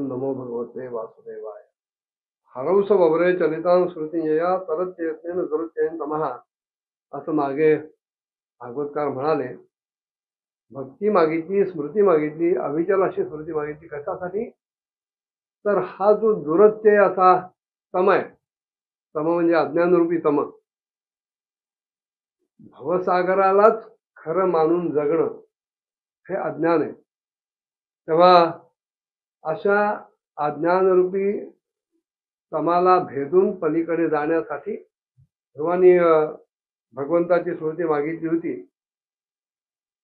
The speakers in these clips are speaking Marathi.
नमो भगवते वासुदेवाय. हरौस बबरे चलितां स्मृतियया तरत्येन जरुत्येन तमः. असं मागे भागवतकार म्हणाले. भक्ती मागितली, स्मृती मागितली, अविचल अशी स्मृती मागितली. कशासाठी? तर हा जो दुरत्यय असा तम आहे, तम म्हणजे अज्ञानरूपी तम, भवसागरालाच खरं मानून जगणं हे अज्ञान आहे. तेव्हा अशा अज्ञानरूपी तमाला भेदून पलीकडे जाण्यासाठी ध्रुवांनी भगवंताची स्मृती मागितली होती.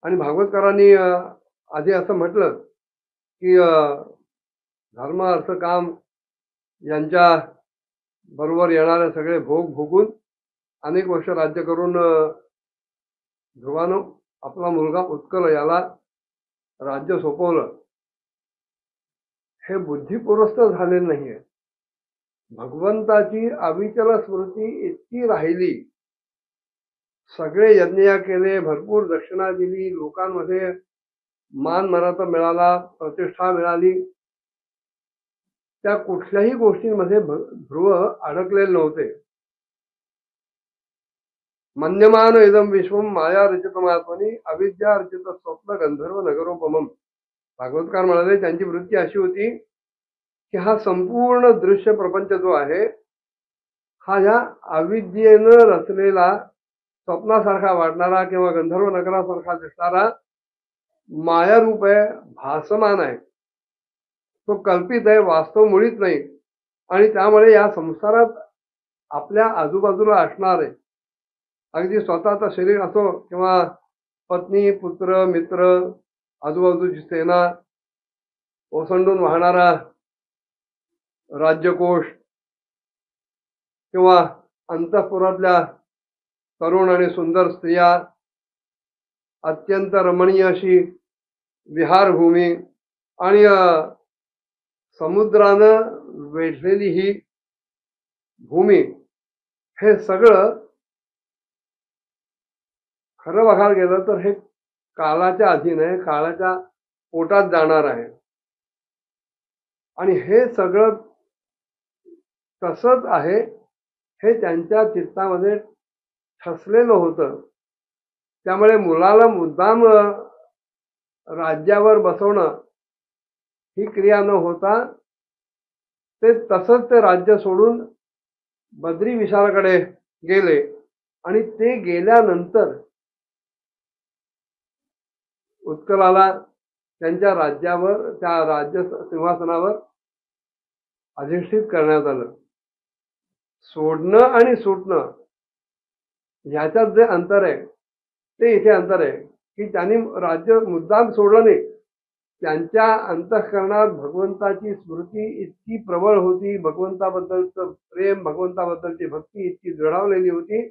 आणि भागवतकारांनी आधी असं म्हटलं की धर्म अर्थ काम यांच्या बरोबर येणारे सगळे भोग भोगून अनेक वर्ष राज्य करून ध्रुवानं आपला मुलगा उत्कल याला राज्य सोपवलं. हे बुद्धिपुरस्त झालेलं नाहीये. भगवंताची अविचल स्मृती इतकी राहिली, सगळे यज्ञ केले, भरपूर दक्षिणा दिली, लोकांमध्ये मान मर्यादा मिळाला, प्रतिष्ठा मिळाली, त्या कुठल्याही गोष्टींमध्ये ध्रुव अडकलेले नव्हते. मन्यमान इदम विश्वम माया रचितमात्मनी अविद्या रचित स्वप्न गंधर्व नगरोपमम. भागवतकार म्हणाले त्यांची वृत्ती अशी होती की हा संपूर्ण दृश्य प्रपंच जो आहे हा या अविद्येनं रचलेला स्वप्नासारखा वाटणारा किंवा गंधर्व नगरासारखा दिसणारा मायारूप आहे, भासमान आहे. तो कल्पित आहे, वास्तव मुळीच नाही. आणि त्यामुळे या संसारात आपल्या आजूबाजूला असणारे अगदी स्वतःचं शरीर असो किंवा पत्नी, पुत्र, मित्र, आजूबाजूची सेना, ओसंडून वाहणारा राज्यकोष किंवा अंतःपुरातल्या तरुण आणि सुंदर स्त्रिया, अत्यंत रमणीय अशी विहारभूमी आणि समुद्रानं वेढलेली ही भूमी, हे सगळं खरं बघायला गेलं तर हे कालाच्या अधीन आहे, काळाच्या पोटात जाणार आहे. आणि हे सगळं तसंच आहे हे त्यांच्या चित्तामध्ये ठसलेलं होतं. त्यामुळे मुलाला मुद्दाम राज्यावर बसवणं ही क्रिया न होता ते तसंच ते राज्य सोडून बद्री विशालाकडे गेले. आणि ते गेल्यानंतर उत्कलाला त्यांच्या राज्यावर, त्या राज्य सिंहासनावर अधिष्ठित करण्यात आलं. सोडणं आणि सुटणं ह्याच्यात जे अंतर आहे ते इथे अंतर आहे की त्यांनी राज्य मुद्दाम सोडलं नाही. त्यांच्या अंतःकरणात भगवंताची स्मृती इतकी प्रबळ होती, भगवंताबद्दलचं प्रेम, भगवंताबद्दलची भक्ती इतकी दृढावलेली होती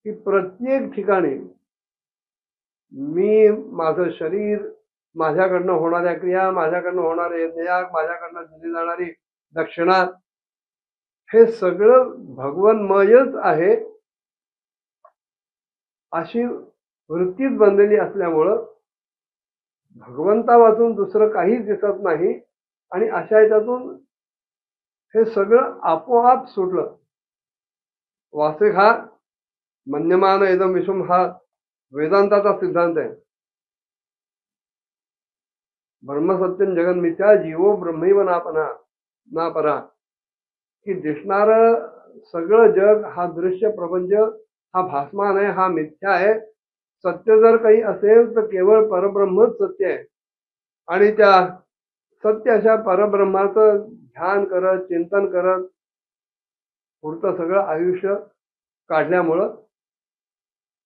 की प्रत्येक ठिकाणी मी, माझं शरीर, माझ्याकडनं होणाऱ्या क्रिया, माझ्याकडनं होणारे यज्ञयाग, माझ्याकडनं दिली जाणारी दक्षिणा, हे सगळं भगवन्मयच आहे अशी वृत्तीच बनलेली असल्यामुळं भगवंता वाचून दुसरं काहीच दिसत नाही. आणि अशा याच्यातून हे सगळं आपोआप सुटलं. वास्तविक हा मन्यमान इदम विश्वम हा वेदांताचा सिद्धांत आहे. ब्रह्मसत्यम जगन मिथ्या जीवो ब्रह्मैव नापरा. की दिसणार सगळं जग, हा दृश्य प्रपंच हा भासमान आहे, हा मिथ्या आहे. सत्य जर काही असेल तर केवळ परब्रह्मच सत्य आहे. आणि त्या सत्य अशा परब्रह्माचं ध्यान करत, चिंतन करत पुढचं सगळं आयुष्य काढल्यामुळं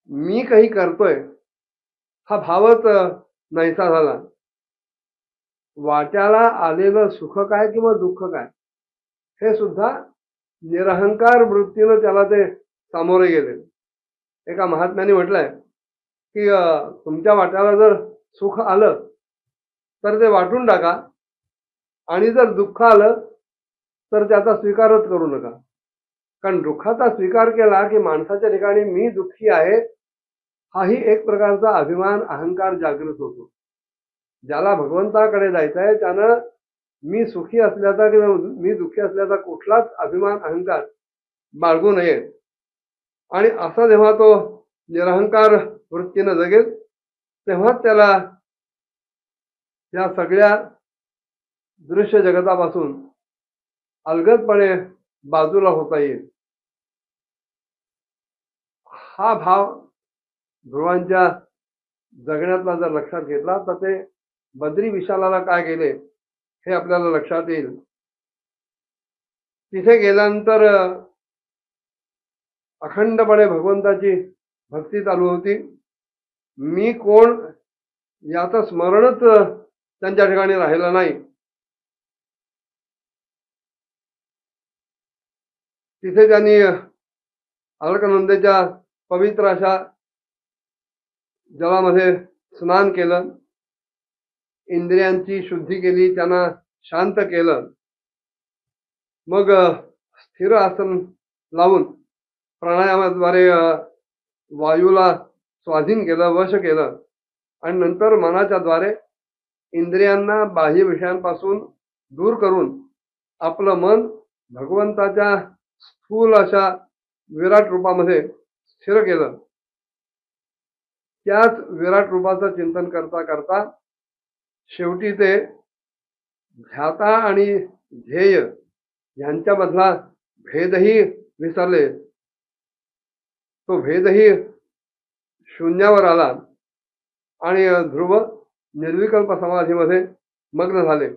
मी काही करतोय हा भावच नाहीसा झाला. वाट्याला आलेलं सुख काय किंवा दुःख काय हे सुद्धा निरहंकार वृत्तीनं त्याला ते सामोरे गेले. एका महात्म्याने म्हटलंय की तुमच्या वाट्याला जर सुख आलं तर ते वाटून टाका, आणि जर दुःख आलं तर त्याचा स्वीकारच करू नका. कारण दुःखाचा स्वीकार केला की माणसाच्या ठिकाणी मी दुःखी आहे हाही एक प्रकारचा अभिमान, अहंकार जागृत होतो. ज्याला भगवंताकडे जायचं आहे त्यानं मी सुखी असल्याचा किंवा मी दुःखी असल्याचा कुठलाच अभिमान अहंकार बाळगू नये. आणि असा जेव्हा तो निरहंकार वृत्तीनं जगेल तेव्हाच त्याला या सगळ्या दृश्य जगतापासून अलगदपणे बाजूला होता येईल. हा भाव ध्रुवांच्या जगण्यातला जर लक्षात घेतला तर ते बद्री विशालाला काय गेले हे आपल्याला लक्षात येईल. तिथे गेल्यानंतर अखंडपणे भगवंताची भक्ती चालू होती. मी कोण याचं स्मरणच त्यांच्या ठिकाणी राहिलं नाही. तिथे त्यांनी अलकनंदेच्या पवित्र अशा जलामध्ये स्नान केलं, इंद्रियांची शुद्धी केली, त्यांना शांत केलं. मग स्थिर आसन लावून प्राणायामाद्वारे वायूला स्वाधीन केलं, वश केलं आणि नंतर मनाच्या द्वारे इंद्रियांना बाह्य विषयांपासून दूर करून आपलं मन भगवंताच्या स्थूल अशा विराट रूपामध्ये स्थिर केलं. त्याच विराट रूपाचं चिंतन करता करता शेवटी ते ध्याता आणि ध्येय यांच्यामधला भेदही विसरले. तो भेदही शून्यावर आला आणि ध्रुव निर्विकल्प समाधीमध्ये मग्न झाले.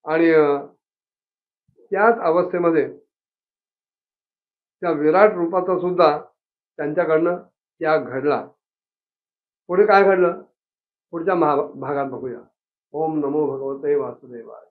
आणि त्याच अवस्थेमध्ये त्या विराट रूपाचा सुद्धा त्यांच्याकडनं त्याग घडला. पुढे काय घडलं पुढच्या भागात बघूया. ओम नमो भगवते वासुदेवाय.